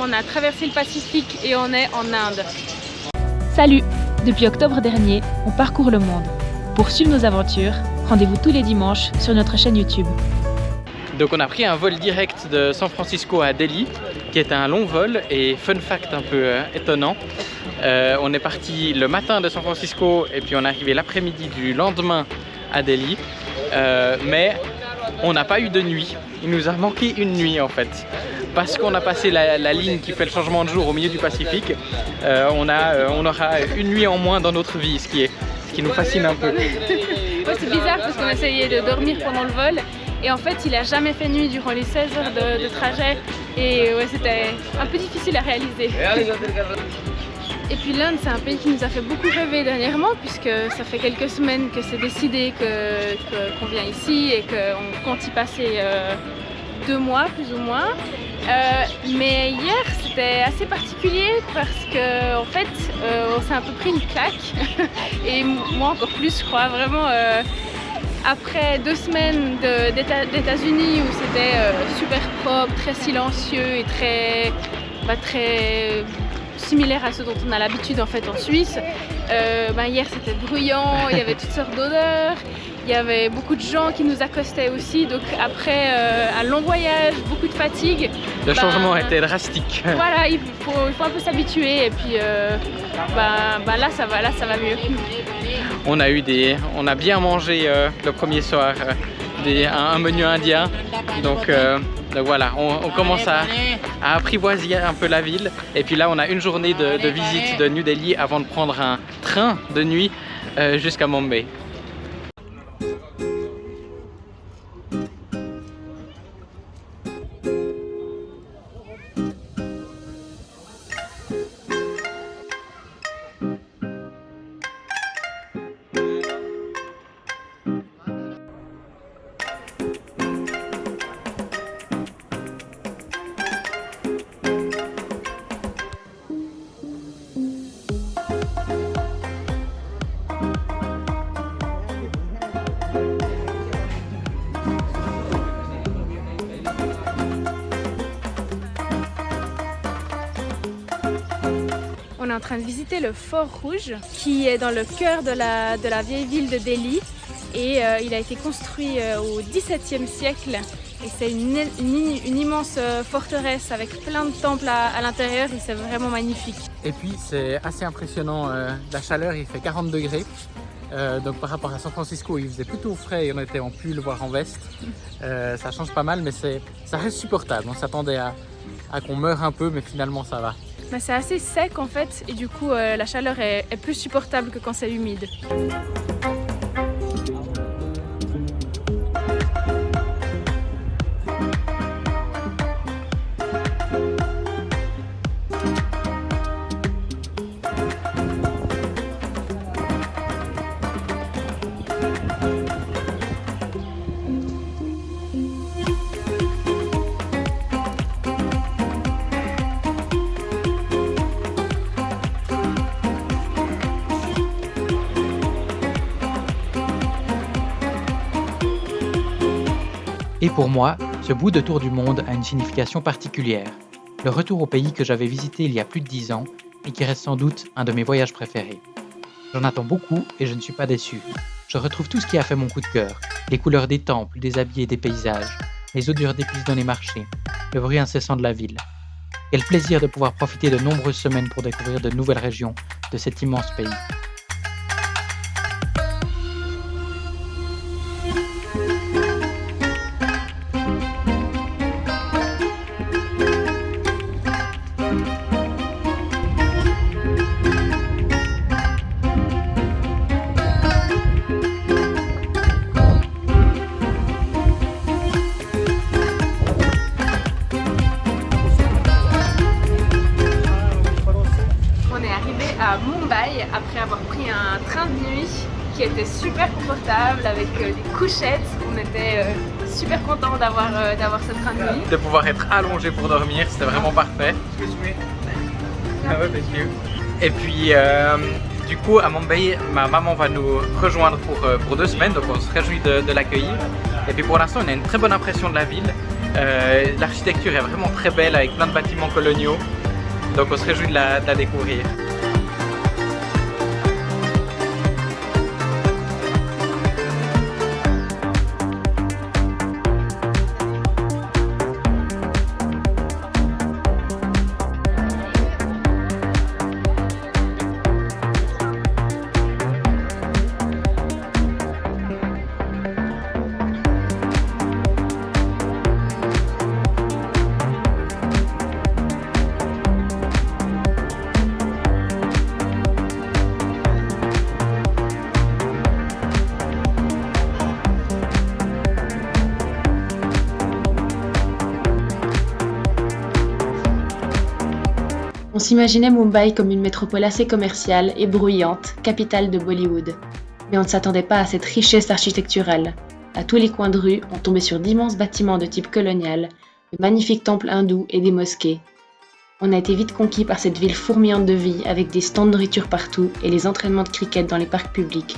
on a traversé le Pacifique et on est en Inde. Salut! Depuis octobre dernier, on parcourt le monde. Pour suivre nos aventures, rendez-vous tous les dimanches sur notre chaîne YouTube. Donc on a pris un vol direct de San Francisco à Delhi, qui est un long vol et fun fact un peu étonnant. On est parti le matin de San Francisco et puis on est arrivé l'après-midi du lendemain à Delhi. Mais on n'a pas eu de nuit. Il nous a manqué une nuit en fait. Parce qu'on a passé la ligne qui fait le changement de jour au milieu du Pacifique, on aura une nuit en moins dans notre vie, ce qui nous fascine un peu. Ouais, c'est bizarre parce qu'on essayait de dormir pendant le vol et en fait il a jamais fait nuit durant les 16 heures de trajet et ouais, c'était un peu difficile à réaliser. Et puis l'Inde, c'est un pays qui nous a fait beaucoup rêver dernièrement puisque ça fait quelques semaines que c'est décidé qu'on vient ici et qu'on compte y passer 2 mois plus ou moins. Mais hier c'était assez particulier parce que en fait on s'est un peu pris une claque et moi encore plus je crois vraiment après 2 semaines d'États-Unis où c'était super propre, très silencieux et très similaire à ce dont on a l'habitude en fait en Suisse. Hier c'était bruyant, il y avait toutes sortes d'odeurs, il y avait beaucoup de gens qui nous accostaient aussi, donc après un long voyage, beaucoup de fatigue. Le changement était drastique. Voilà, il faut un peu s'habituer et puis là ça va mieux. On a bien mangé le premier soir, un menu indien, donc voilà, on commence à apprivoiser un peu la ville. Et puis là on a une journée de visite de New Delhi avant de prendre un train de nuit jusqu'à Mumbai. On est en train de visiter le Fort Rouge qui est dans le cœur de la vieille ville de Delhi et il a été construit au XVIIe siècle et c'est une immense forteresse avec plein de temples à l'intérieur et c'est vraiment magnifique. Et puis c'est assez impressionnant, la chaleur il fait 40 degrés. Donc par rapport à San Francisco il faisait plutôt frais et on était en pull voire en veste. Ça change pas mal mais ça reste supportable. On s'attendait à qu'on meure un peu mais finalement ça va. C'est assez sec en fait et du coup la chaleur est plus supportable que quand c'est humide. Et pour moi, ce bout de tour du monde a une signification particulière. Le retour au pays que j'avais visité il y a plus de 10 ans et qui reste sans doute un de mes voyages préférés. J'en attends beaucoup et je ne suis pas déçu. Je retrouve tout ce qui a fait mon coup de cœur. Les couleurs des temples, des habits et des paysages, les odeurs d'épices dans les marchés, le bruit incessant de la ville. Quel plaisir de pouvoir profiter de nombreuses semaines pour découvrir de nouvelles régions de cet immense pays. À Mumbai après avoir pris un train de nuit qui était super confortable avec des couchettes. On était super contents d'avoir ce train de nuit. De pouvoir être allongé pour dormir, c'était vraiment parfait. Et puis du coup à Mumbai, ma maman va nous rejoindre pour 2 semaines, donc on se réjouit de l'accueillir. Et puis pour l'instant on a une très bonne impression de la ville. L'architecture est vraiment très belle avec plein de bâtiments coloniaux. Donc on se réjouit de la découvrir. On s'imaginait Mumbai comme une métropole assez commerciale et bruyante, capitale de Bollywood. Mais on ne s'attendait pas à cette richesse architecturale. À tous les coins de rue, on tombait sur d'immenses bâtiments de type colonial, de magnifiques temples hindous et des mosquées. On a été vite conquis par cette ville fourmillante de vie avec des stands de nourriture partout et les entraînements de cricket dans les parcs publics.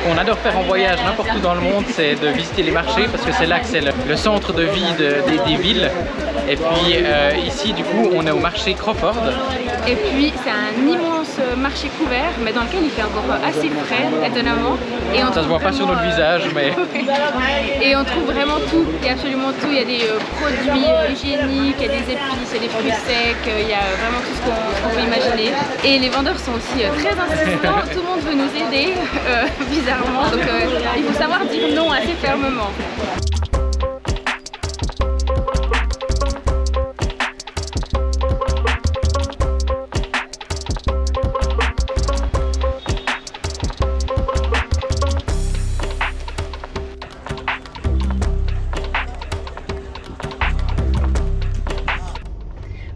On adore faire en voyage n'importe où dans le monde, c'est de visiter les marchés parce que c'est là que c'est le centre de vie des villes. Et puis ici du coup on est au marché Crawford. Et puis c'est un immense marché couvert mais dans lequel il fait encore assez frais étonnamment. Et on Ça se voit pas sur notre visage mais... Et on trouve vraiment tout, il y a absolument tout, il y a des produits hygiéniques, il y a des épices, il y a des fruits secs, il y a vraiment tout ce qu'on peut imaginer. Et les vendeurs sont aussi très insistants, tout le monde veut nous aider, bizarrement, donc il faut savoir dire non assez fermement.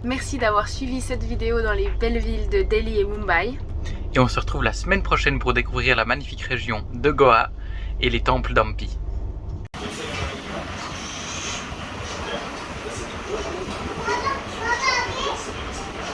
Merci d'avoir suivi cette vidéo dans les belles villes de Delhi et Mumbai. Et on se retrouve la semaine prochaine pour découvrir la magnifique région de Goa et les temples d'Hampi.